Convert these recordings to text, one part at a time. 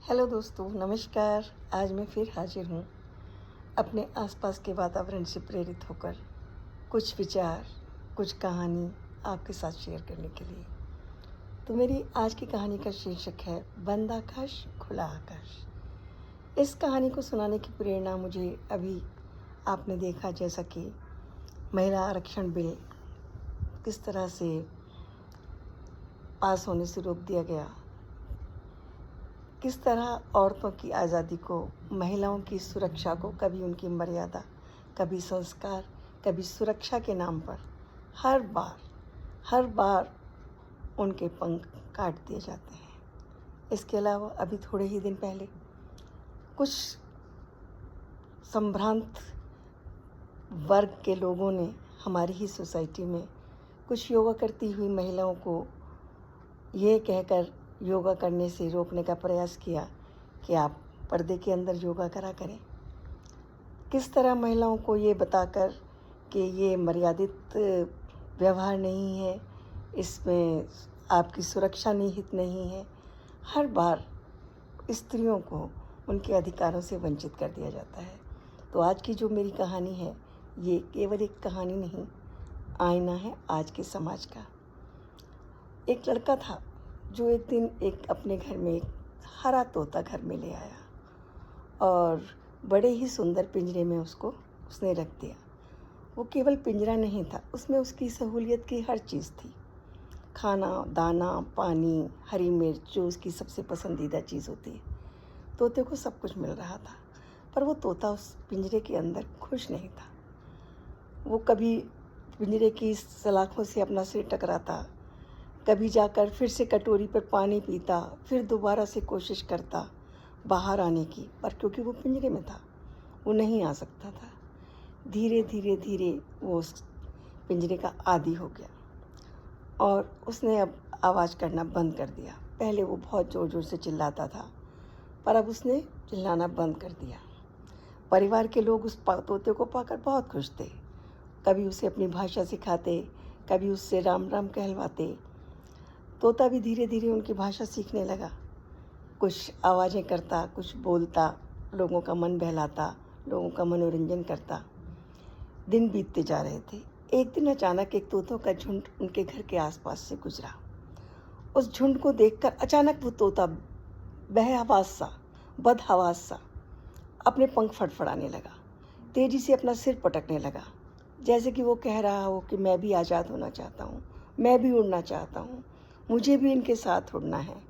Hello दोस्तों, नमस्कार। आज मैं फिर हाजिर हूँ अपने आसपास के वातावरण से प्रेरित होकर कुछ विचार, कुछ कहानी आपके साथ शेयर करने के लिए। तो मेरी आज की कहानी का शीर्षक है बंद आकाश खुला आकाश। इस कहानी को सुनाने की प्रेरणा मुझे अभी आपने देखा जैसा कि महिला आरक्षण बिल किस तरह से पास होने से रोक दिया गया, किस तरह औरतों की आज़ादी को, महिलाओं की सुरक्षा को, कभी उनकी मर्यादा, कभी संस्कार, कभी सुरक्षा के नाम पर हर बार उनके पंख काट दिए जाते हैं। इसके अलावा अभी थोड़े ही दिन पहले कुछ संभ्रांत वर्ग के लोगों ने हमारी ही सोसाइटी में कुछ योगा करती हुई महिलाओं को ये कहकर योगा करने से रोकने का प्रयास किया कि आप पर्दे के अंदर योगा करा करें। किस तरह महिलाओं को ये बताकर कि ये मर्यादित व्यवहार नहीं है, इसमें आपकी सुरक्षा निहित नहीं है। हर बार स्त्रियों को उनके अधिकारों से वंचित कर दिया जाता है। तो आज की जो मेरी कहानी है, ये केवल एक कहानी नहीं, आईना है आज के समाज का। एक लड़का था जो एक दिन अपने घर में एक हरा तोता घर में ले आया और बड़े ही सुंदर पिंजरे में उसने रख दिया। वो केवल पिंजरा नहीं था, उसमें उसकी सहूलियत की हर चीज़ थी। खाना, दाना, पानी, हरी मिर्च, जो उसकी सबसे पसंदीदा चीज़ होती है। तोते को सब कुछ मिल रहा था, पर वो तोता उस पिंजरे के अंदर खुश नहीं था। वो कभी पिंजरे की सलाखों से अपना सिर टकराता, कभी जाकर फिर से कटोरी पर पानी पीता, फिर दोबारा से कोशिश करता बाहर आने की, पर क्योंकि वो पिंजरे में था, वो नहीं आ सकता था। धीरे धीरे वो उस पिंजरे का आदी हो गया और उसने अब आवाज़ करना बंद कर दिया। पहले वो बहुत ज़ोर ज़ोर से चिल्लाता था, पर अब उसने चिल्लाना बंद कर दिया। परिवार के लोग उस तोते को पाकर बहुत खुश थे। कभी उसे अपनी भाषा सिखाते, कभी उससे राम राम कहलवाते। तोता भी धीरे धीरे उनकी भाषा सीखने लगा। कुछ आवाज़ें करता, कुछ बोलता, लोगों का मन बहलाता, लोगों का मनोरंजन करता। दिन बीतते जा रहे थे। एक दिन अचानक एक तोतों का झुंड उनके घर के आसपास से गुजरा। उस झुंड को देखकर अचानक वो तोता बदहवास सा अपने पंख फड़फड़ाने लगा, तेजी से अपना सिर पटकने लगा, जैसे कि वो कह रहा हो कि मैं भी आज़ाद होना चाहता हूँ, मैं भी उड़ना चाहता हूँ, मुझे भी इनके साथ उड़ना है।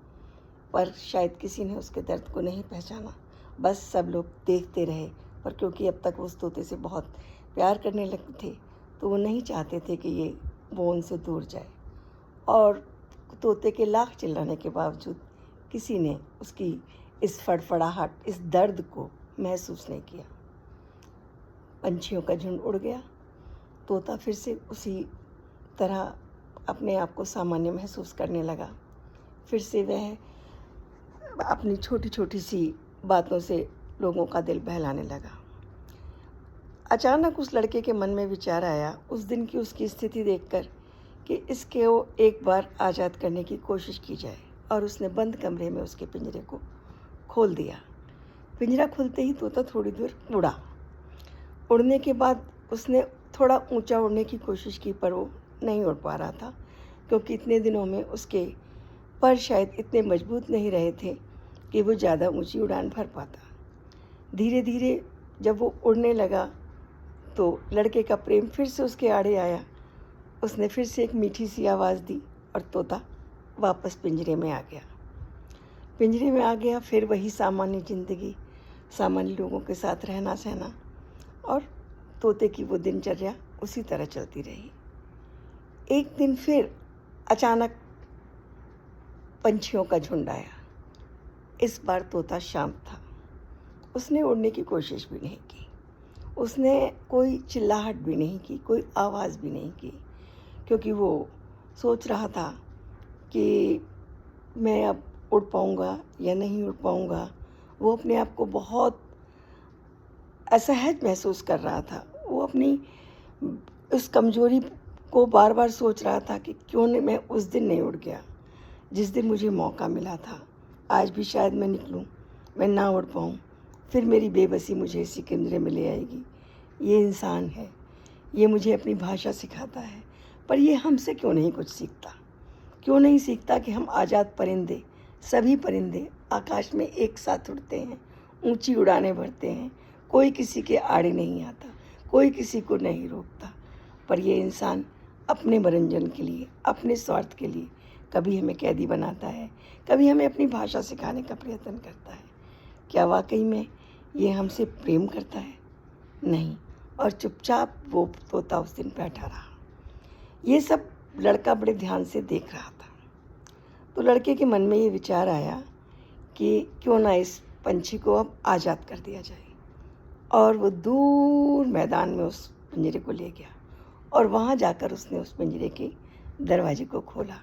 पर शायद किसी ने उसके दर्द को नहीं पहचाना। बस सब लोग देखते रहे, पर क्योंकि अब तक उस तोते से बहुत प्यार करने लगे थे, तो वो नहीं चाहते थे कि वो उनसे दूर जाए। और तोते के लाख चिल्लाने के बावजूद किसी ने उसकी इस फड़फड़ाहट, इस दर्द को महसूस नहीं किया। पंछियों का झुंड उड़ गया। तोता फिर से उसी तरह अपने आप को सामान्य महसूस करने लगा। फिर से वह अपनी छोटी छोटी सी बातों से लोगों का दिल बहलाने लगा। अचानक उस लड़के के मन में विचार आया, उस दिन की उसकी स्थिति देखकर, कि इसके वो एक बार आज़ाद करने की कोशिश की जाए। और उसने बंद कमरे में उसके पिंजरे को खोल दिया। पिंजरा खुलते ही तोता थोड़ी दूर उड़ा। उड़ने के बाद उसने थोड़ा ऊंचा उड़ने की कोशिश की, पर वो नहीं उड़ पा रहा था, क्योंकि इतने दिनों में उसके पर शायद इतने मजबूत नहीं रहे थे कि वो ज़्यादा ऊंची उड़ान भर पाता। धीरे धीरे जब वो उड़ने लगा तो लड़के का प्रेम फिर से उसके आड़े आया। उसने फिर से एक मीठी सी आवाज़ दी और तोता वापस पिंजरे में आ गया। फिर वही सामान्य ज़िंदगी, सामान्य लोगों के साथ रहना सहना, और तोते की वो दिनचर्या उसी तरह चलती रही। एक दिन फिर अचानक पंछियों का झुंड आया। इस बार तोता शांत था। उसने उड़ने की कोशिश भी नहीं की, उसने कोई चिल्लाहट भी नहीं की, कोई आवाज़ भी नहीं की, क्योंकि वो सोच रहा था कि मैं अब उड़ पाऊँगा या नहीं उड़ पाऊँगा। वो अपने आप को बहुत असहज महसूस कर रहा था। वो अपनी उस कमज़ोरी को बार बार सोच रहा था कि क्यों नहीं मैं उस दिन नहीं उड़ गया जिस दिन मुझे मौका मिला था। आज भी शायद मैं निकलूं, मैं ना उड़ पाऊँ, फिर मेरी बेबसी मुझे इसी पिंजरे में ले आएगी। ये इंसान है, ये मुझे अपनी भाषा सिखाता है, पर ये हमसे क्यों नहीं कुछ सीखता? क्यों नहीं सीखता कि हम आज़ाद परिंदे, सभी परिंदे आकाश में एक साथ उड़ते हैं, ऊंची उड़ानें भरते हैं, कोई किसी के आड़े नहीं आता, कोई किसी को नहीं रोकता। पर ये इंसान अपने मनोरंजन के लिए, अपने स्वार्थ के लिए कभी हमें कैदी बनाता है, कभी हमें अपनी भाषा सिखाने का प्रयत्न करता है। क्या वाकई में ये हमसे प्रेम करता है? नहीं। और चुपचाप वो तोता उस दिन बैठा रहा। ये सब लड़का बड़े ध्यान से देख रहा था। तो लड़के के मन में ये विचार आया कि क्यों ना इस पंछी को अब आज़ाद कर दिया जाए। और वो दूर मैदान में उस पिंजरे को ले गया और वहाँ जाकर उसने उस पिंजरे के दरवाजे को खोला।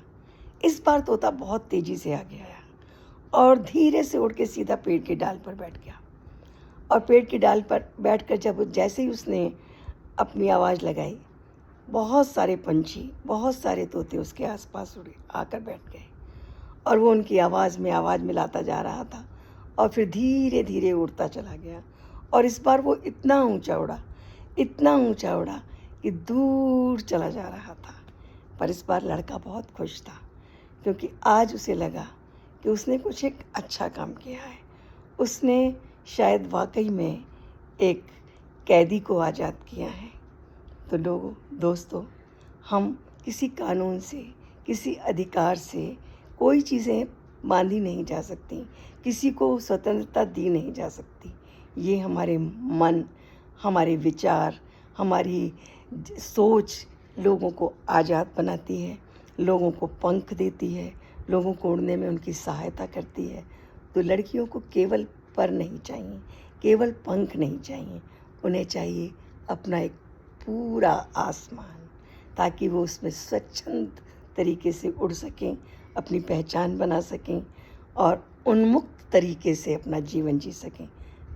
इस बार तोता बहुत तेज़ी से आगे आया और धीरे से उड़ के सीधा पेड़ की डाल पर बैठ गया। और पेड़ की डाल पर बैठकर जैसे ही उसने अपनी आवाज़ लगाई, बहुत सारे पंछी, बहुत सारे तोते उसके आसपास उड़े आकर बैठ गए और वो उनकी आवाज़ में आवाज़ मिलाता जा रहा था और फिर धीरे धीरे उड़ता चला गया। और इस बार वो इतना ऊंचा उड़ा कि दूर चला जा रहा था। पर इस बार लड़का बहुत खुश था, क्योंकि आज उसे लगा कि उसने कुछ एक अच्छा काम किया है। उसने शायद वाकई में एक कैदी को आज़ाद किया है। तो लोगों, दोस्तों, हम किसी कानून से, किसी अधिकार से कोई चीज़ें बांधी नहीं जा सकती, किसी को स्वतंत्रता दी नहीं जा सकती। ये हमारे मन, हमारे विचार, हमारी सोच लोगों को आज़ाद बनाती है, लोगों को पंख देती है, लोगों को उड़ने में उनकी सहायता करती है। तो लड़कियों को केवल पर नहीं चाहिए, केवल पंख नहीं चाहिए, उन्हें चाहिए अपना एक पूरा आसमान, ताकि वो उसमें स्वच्छंद तरीके से उड़ सकें, अपनी पहचान बना सकें और उन्मुक्त तरीके से अपना जीवन जी सकें।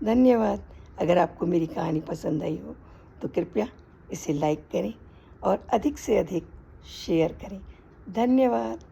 धन्यवाद। अगर आपको मेरी कहानी पसंद आई हो तो कृपया इसे लाइक करें और अधिक से अधिक शेयर करें। धन्यवाद।